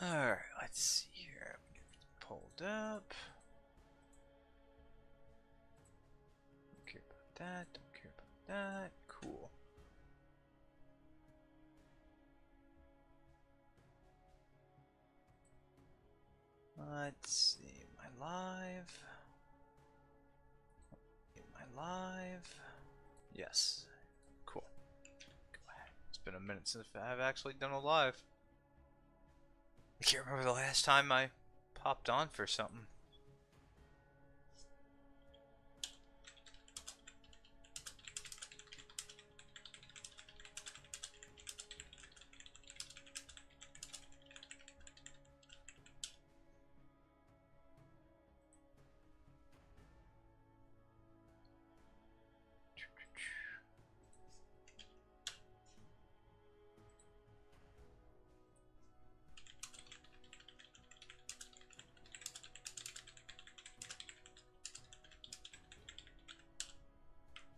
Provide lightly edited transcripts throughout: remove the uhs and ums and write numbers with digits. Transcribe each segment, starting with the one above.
Alright, let's see here. Pulled up. Don't care about that. Don't care about that. Cool. Let's see. Am I live? Am I live? Yes. Cool. Go ahead. It's been a minute since I've actually done a live. I can't remember the last time I popped on for something.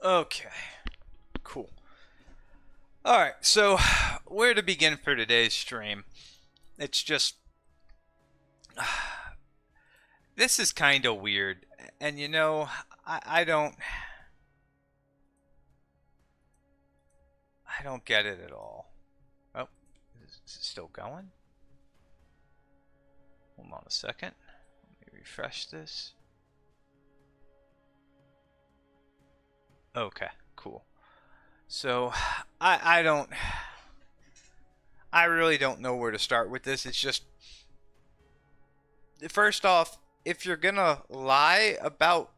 Okay, cool. Alright, so where to begin for today's stream? It's just... this is kind of weird. And you know, I don't get it at all. Oh, is it still going? Hold on a second. Let me refresh this. Okay, cool. So, I really don't know where to start with this. It's just, first off, if you're gonna lie about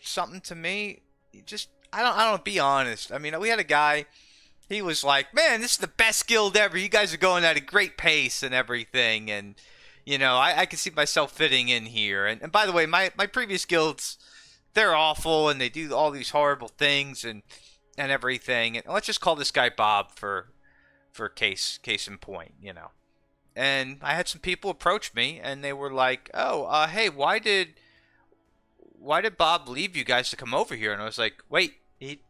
something to me, you just, I don't be honest. I mean, we had a guy, he was like, man, this is the best guild ever. You guys are going at a great pace and everything. And, you know, I can see myself fitting in here. And by the way, my previous guilds, they're awful and they do all these horrible things and everything. And let's just call this guy Bob for case in point, you know. And I had some people approach me and they were like, "Oh, hey, why did Bob leave you guys to come over here?" And I was like, "Wait, he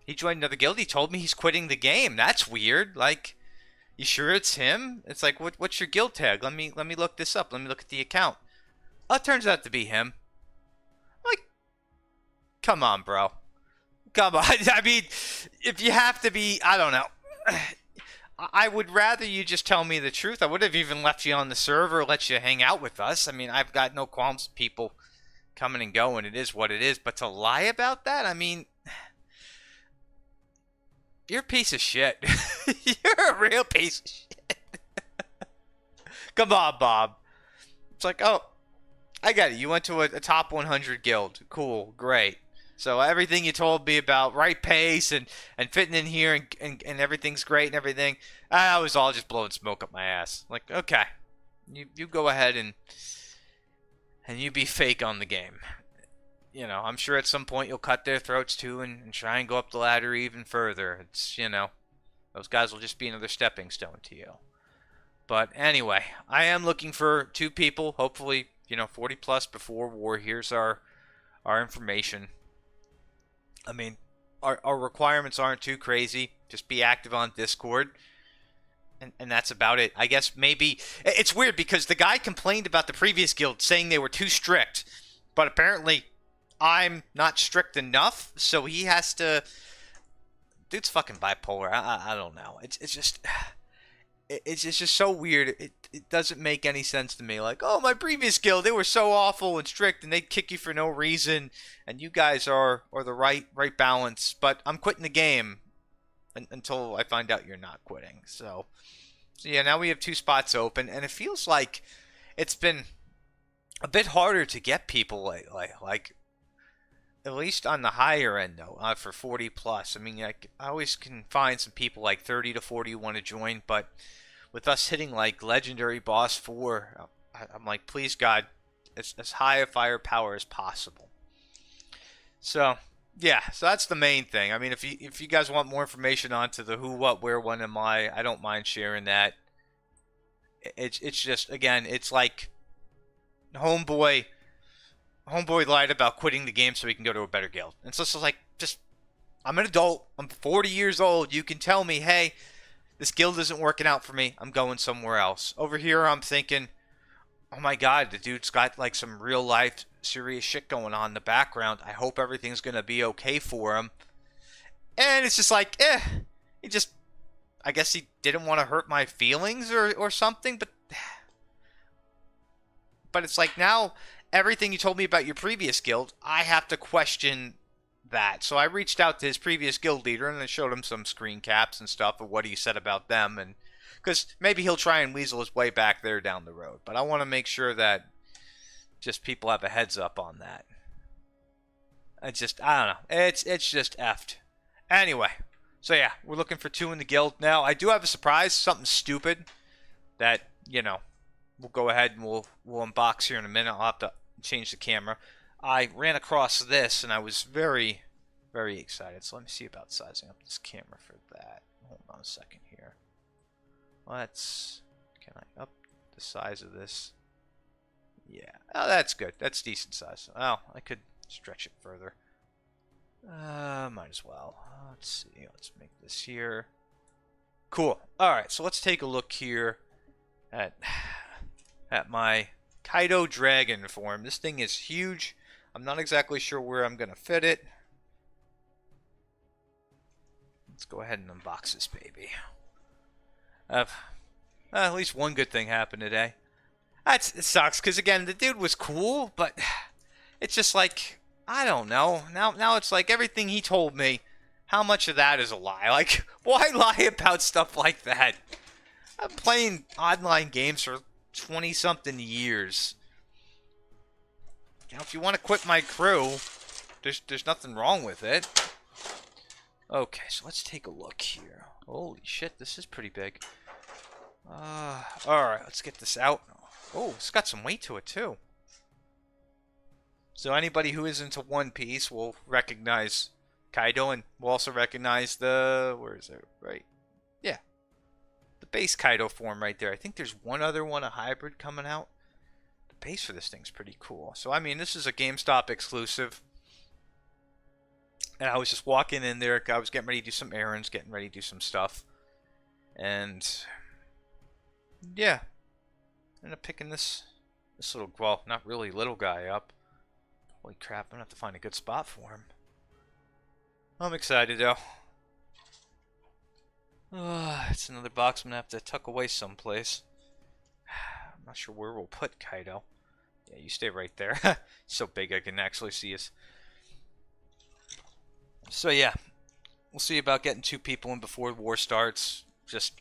joined another guild. He told me he's quitting the game. That's weird. Like, you sure it's him?" It's like, "What's your guild tag? Let me look this up. Let me look at the account." Oh, it turns out to be him. Like, come on, bro. Come on. I mean, if you have to be, I don't know. I would rather you just tell me the truth. I would have even left you on the server, let you hang out with us. I mean, I've got no qualms with people coming and going. It is what it is. But to lie about that, I mean, you're a piece of shit. You're a real piece of shit. Come on, Bob. It's like, oh, I got it. You went to a top 100 guild. Cool, great. So everything you told me about right pace and fitting in here and everything's great and everything, I was all just blowing smoke up my ass. Like, okay, you go ahead and you be fake on the game. You know, I'm sure at some point you'll cut their throats too and try and go up the ladder even further. It's, you know, those guys will just be another stepping stone to you. But anyway, I am looking for 2 people, hopefully, you know, 40 plus before war. Here's our information. I mean, our requirements aren't too crazy. Just be active on Discord. And that's about it. I guess maybe... It's weird because the guy complained about the previous guild saying they were too strict. But apparently, I'm not strict enough. So he has to... Dude's fucking bipolar. I don't know. It's just... It's just so weird. It doesn't make any sense to me. Like, oh, my previous guild, they were so awful and strict, and they'd kick you for no reason, and you guys are the right balance. But I'm quitting the game until I find out you're not quitting. So yeah, now we have 2 spots open, and it feels like it's been a bit harder to get people like at least on the higher end though, for 40 plus. I mean, I always can find some people like 30 to 40 who want to join, but with us hitting like legendary boss 4, I'm like, please God, as high a firepower as possible. So yeah, so that's the main thing. I mean, if you guys want more information onto the who, what, where, when am I don't mind sharing that. It's just, again, it's like homeboy lied about quitting the game so he can go to a better guild. And so it's like, just, I'm an adult. I'm 40 years old. You can tell me, hey, This guild isn't working out for me. I'm going somewhere else. Over here, I'm thinking, oh my god, the dude's got like some real life serious shit going on in the background. I hope everything's gonna be okay for him. And it's just like, he just, I guess he didn't want to hurt my feelings or something, but it's like now everything you told me about your previous guild, I have to question that. So I reached out to his previous guild leader and I showed him some screen caps and stuff of what he said about them, and because maybe he'll try and weasel his way back there down the road. But I want to make sure that just people have a heads up on that. I don't know. It's just effed. Anyway, so yeah, we're looking for 2 in the guild. Now, I do have a surprise, something stupid that, we'll go ahead and we'll unbox here in a minute. I'll have to change the camera. I ran across this and I was very, very excited. So let me see about sizing up this camera for that. Hold on a second here. Can I up the size of this? Yeah. Oh, that's good. That's decent size. Oh, I could stretch it further. Might as well. Let's see. Let's make this here. Cool. Alright, so let's take a look here at my Kaido Dragon form. This thing is huge. I'm not exactly sure where I'm going to fit it. Let's go ahead and unbox this baby. At least one good thing happened today. It sucks, because again, the dude was cool, but it's just like, I don't know. Now it's like everything he told me, how much of that is a lie? Like, why lie about stuff like that? I'm playing online games for 20-something years. If you want to quit my crew, there's nothing wrong with it. Okay, so let's take a look here. Holy shit, this is pretty big. Alright, let's get this out. Oh, it's got some weight to it, too. So anybody who is into One Piece will recognize Kaido, and will also recognize where is it? Right. Yeah. The base Kaido form right there. I think there's one other one, a hybrid, coming out. The base for this thing's pretty cool. So, I mean, this is a GameStop exclusive. And I was just walking in there. I was getting ready to do some errands, getting ready to do some stuff. And, yeah. Ended up picking this little, well, not really little guy up. Holy crap, I'm going to have to find a good spot for him. I'm excited, though. It's another box I'm going to have to tuck away someplace. I'm not sure where we'll put Kaido. Yeah, you stay right there. So big I can actually see us. So, yeah. We'll see about getting 2 people in before war starts. Just,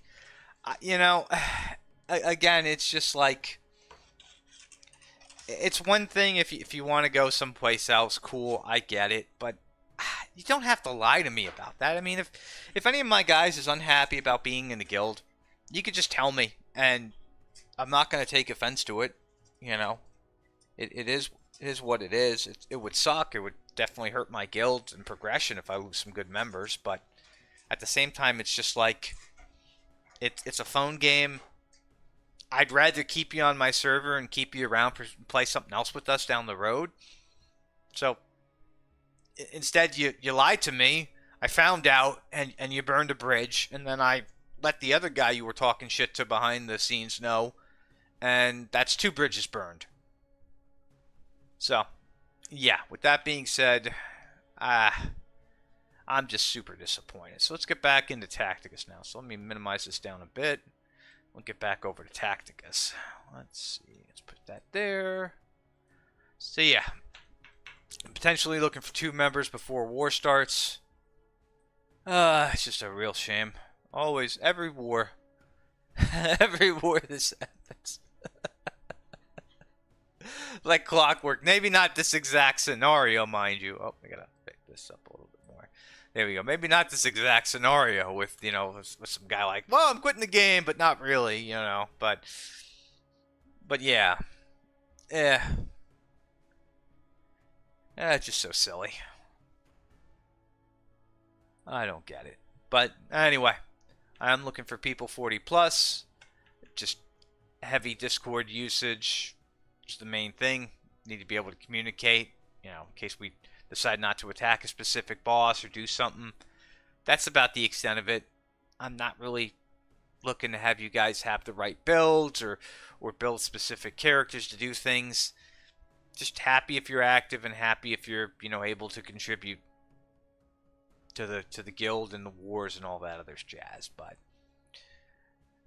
again, it's just like, it's one thing if you want to go someplace else, cool, I get it, but you don't have to lie to me about that. I mean, if any of my guys is unhappy about being in the guild, you could just tell me, and I'm not going to take offense to it. It is what it is. It would suck. It would definitely hurt my guild and progression if I lose some good members, but at the same time, it's just like, it's a phone game. I'd rather keep you on my server and keep you around to play something else with us down the road. So instead, you lied to me. I found out, and you burned a bridge, and then I let the other guy you were talking shit to behind the scenes know, and that's 2 bridges burned. So, yeah, with that being said, I'm just super disappointed. So let's get back into Tacticus now. So let me minimize this down a bit. We'll get back over to Tacticus. Let's see. Let's put that there. So yeah. I'm potentially looking for 2 members before war starts. It's just a real shame. Always, every war. Every war this happens. Like clockwork. Maybe not this exact scenario, mind you. Oh, I gotta pick this up a little bit more. There we go. Maybe not this exact scenario with, with some guy like, well, I'm quitting the game, but not really, But yeah. It's just so silly. I don't get it. But anyway, I'm looking for people 40 plus. Just heavy Discord usage is the main thing. Need to be able to communicate, in case we decide not to attack a specific boss or do something. That's about the extent of it. I'm not really looking to have you guys have the right builds or build specific characters to do things. Just happy if you're active and happy if you're, able to contribute to the guild and the wars and all that other jazz. But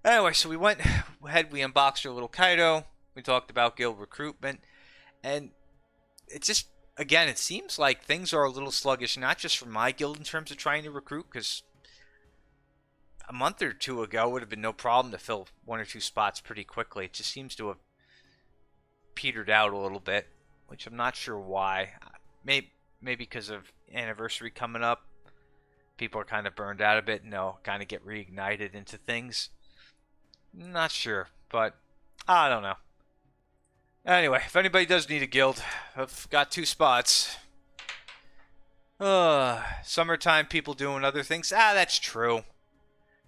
anyway, so we went ahead, we unboxed our little Kaido, we talked about guild recruitment, and it just, again, it seems like things are a little sluggish, not just for my guild in terms of trying to recruit, because a month or two ago would have been no problem to fill 1 or 2 spots pretty quickly. It just seems to have petered out a little bit, which I'm not sure why. Maybe because of anniversary coming up, people are kind of burned out a bit and they'll kind of get reignited into things. Not sure, but I don't know. Anyway, if anybody does need a guild, I've got 2 spots. Summertime, people doing other things. That's true.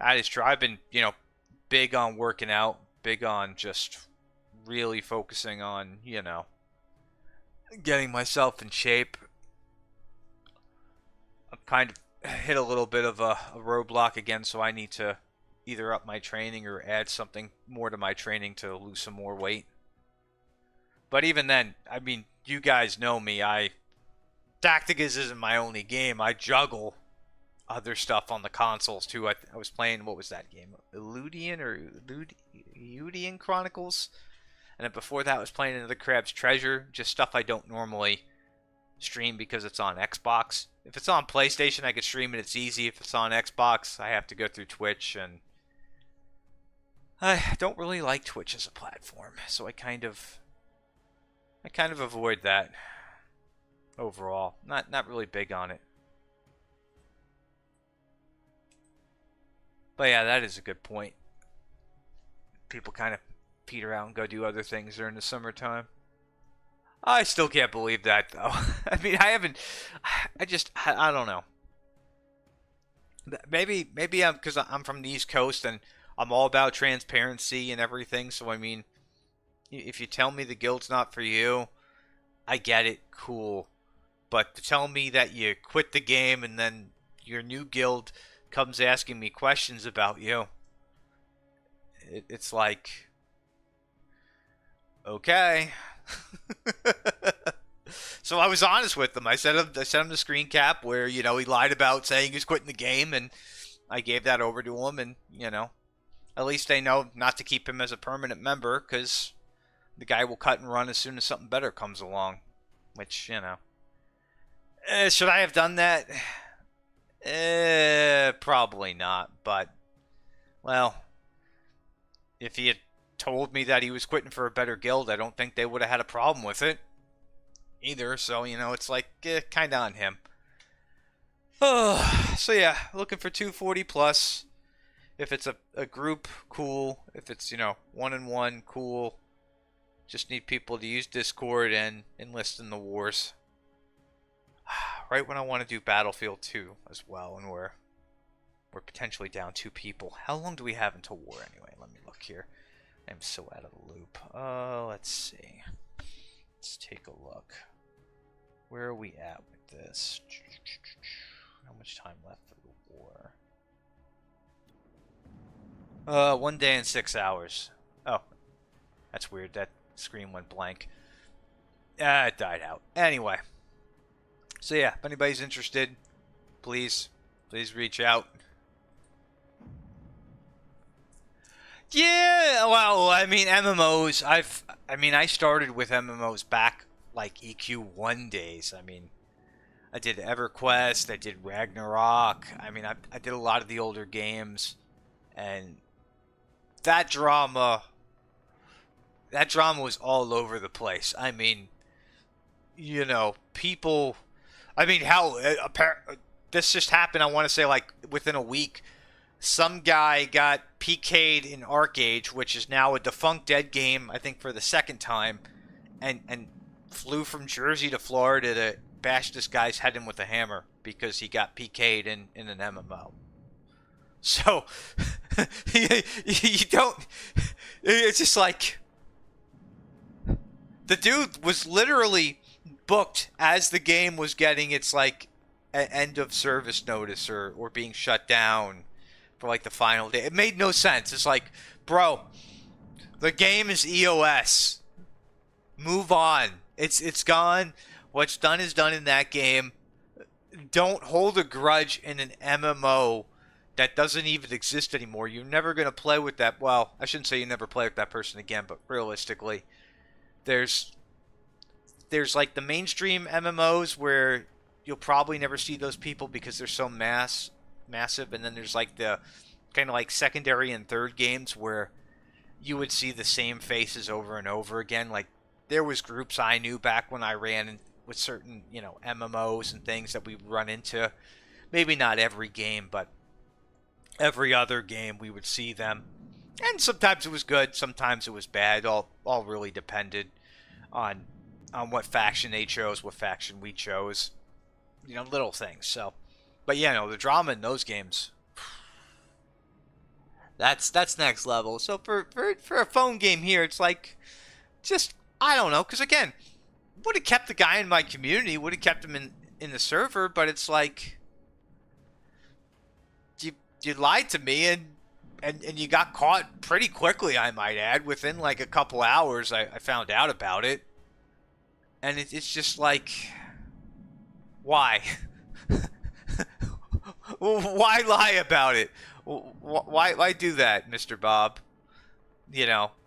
That is true. I've been, big on working out, big on just really focusing on, getting myself in shape. I've kind of hit a little bit of a roadblock again, so I need to either up my training or add something more to my training to lose some more weight. But even then, I mean, you guys know me. Tacticus isn't my only game. I juggle other stuff on the consoles too. I was playing, what was that game? Eludian Chronicles? And then before that I was playing another Crab's Treasure. Just stuff I don't normally stream because it's on Xbox. If it's on PlayStation, I could stream it. It's easy. If it's on Xbox, I have to go through Twitch, and I don't really like Twitch as a platform, so I kind of avoid that overall. Not really big on it. But yeah, that is a good point. People kind of peter out and go do other things during the summertime. I still can't believe that, though. I mean, I don't know. Maybe I'm because I'm from the East Coast and I'm all about transparency and everything. So I mean, if you tell me the guild's not for you, I get it, cool. But to tell me that you quit the game and then your new guild comes asking me questions about you, it's like, okay. So I was honest with them. I sent him the screen cap where, he lied about saying he was quitting the game, and I gave that over to him, and, at least they know not to keep him as a permanent member, because the guy will cut and run as soon as something better comes along, which, should I have done that? Probably not, but, well, if he had told me that he was quitting for a better guild, I don't think they would have had a problem with it either, so, it's like, kind of on him. So yeah, looking for 240 plus. If it's a group, cool. If it's, 1-on-1, cool. Just need people to use Discord and enlist in the wars. Right when I want to do Battlefield 2 as well, and we're potentially down 2 people. How long do we have until war anyway? Let me look here. I'm so out of the loop. Let's see. Let's take a look. Where are we at with this? How much time left for the war? 1 day and 6 hours. Oh, that's weird. That screen went blank. It died out. Anyway. So yeah, if anybody's interested, please reach out. Yeah, well, I mean, MMOs, I started with MMOs back like EQ1 days. I mean, I did EverQuest, I did Ragnarok. I mean, I did a lot of the older games, and that drama was all over the place. I mean, people, I mean, hell, this just happened, I want to say, like, within a week. Some guy got PK'd in ArcAge, which is now a defunct dead game, I think for the second time, and flew from Jersey to Florida to bash this guy's head in with a hammer because he got PK'd in an MMO. So, you don't, it's just like, the dude was literally booked as the game was getting its, like, end of service notice or being shut down for like the final day. It made no sense. It's like, bro, the game is EOS. Move on. It's gone. What's done is done in that game. Don't hold a grudge in an MMO that doesn't even exist anymore. You're never going to play with that. Well, I shouldn't say you never play with that person again, but realistically, there's like the mainstream MMOs where you'll probably never see those people because they're so massive, and then there's like the kind of like secondary and third games where you would see the same faces over and over again. Like there was groups I knew back when I ran with certain, MMOs and things that we run into. Maybe not every game, but every other game we would see them. And sometimes it was good, sometimes it was bad. All really depended on what faction they chose, what faction we chose. Little things. So, but the drama in those games, that's next level. So for a phone game here, it's like, just, I don't know, because again, would have kept the guy in my community, would have kept him in the server, but it's like, you lied to me, and you got caught pretty quickly, I might add. Within like a couple hours, I found out about it. And it's just like, why? Why lie about it? Why do that, Mr. Bob?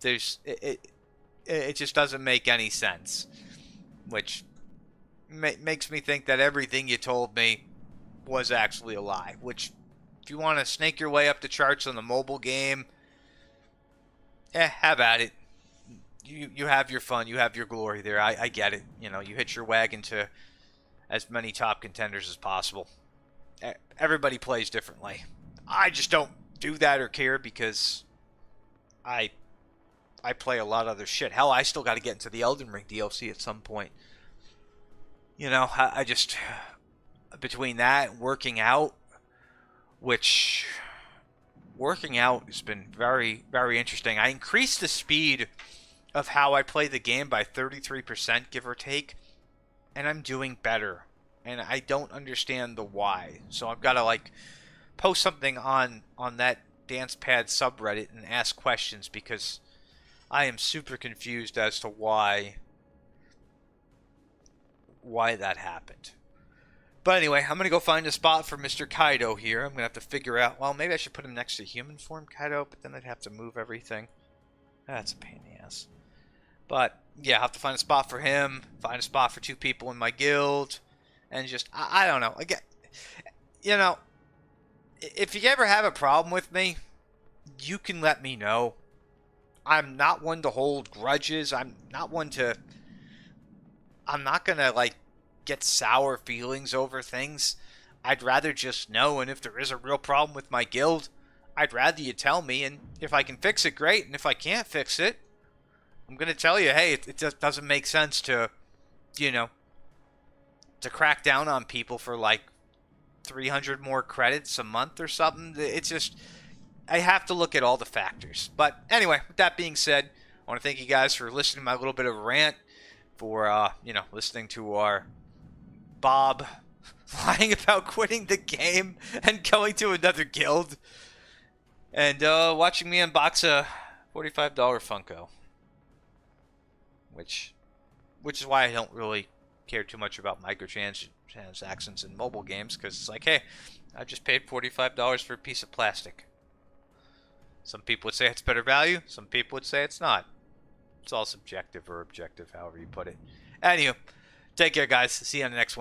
There's it just doesn't make any sense, which makes me think that everything you told me was actually a lie. Which, if you want to snake your way up the charts on the mobile game, have at it. You have your fun, you have your glory there. I get it. You hitch your wagon to as many top contenders as possible. Everybody plays differently. I just don't do that or care because I play a lot of other shit. Hell, I still got to get into the Elden Ring DLC at some point. I just, between that and working out, which working out has been very, very interesting. I increased the speed of how I play the game by 33%, give or take, and I'm doing better. And I don't understand the why. So I've got to post something on that DancePad subreddit and ask questions, because I am super confused as to why that happened. But anyway, I'm going to go find a spot for Mr. Kaido here. I'm going to have to figure out, well, maybe I should put him next to human form Kaido, but then I'd have to move everything. That's a pain in the ass. But yeah, I'll have to find a spot for him, find a spot for 2 people in my guild, and just, I don't know. Again, if you ever have a problem with me, you can let me know. I'm not one to hold grudges. I'm not going to get sour feelings over things. I'd rather just know, and if there is a real problem with my guild, I'd rather you tell me, and if I can fix it, great, and if I can't fix it, I'm going to tell you, hey, it just doesn't make sense to, to crack down on people for 300 more credits a month or something. It's just, I have to look at all the factors. But anyway, with that being said, I want to thank you guys for listening to my little bit of a rant, for, listening to our Bob lying about quitting the game and going to another guild, and watching me unbox a $45 Funko. Which is why I don't really care too much about microtransactions in mobile games, because it's like, hey, I just paid $45 for a piece of plastic. Some people would say it's better value, some people would say it's not. It's all subjective or objective, however you put it. Anywho, take care, guys. See you on the next one.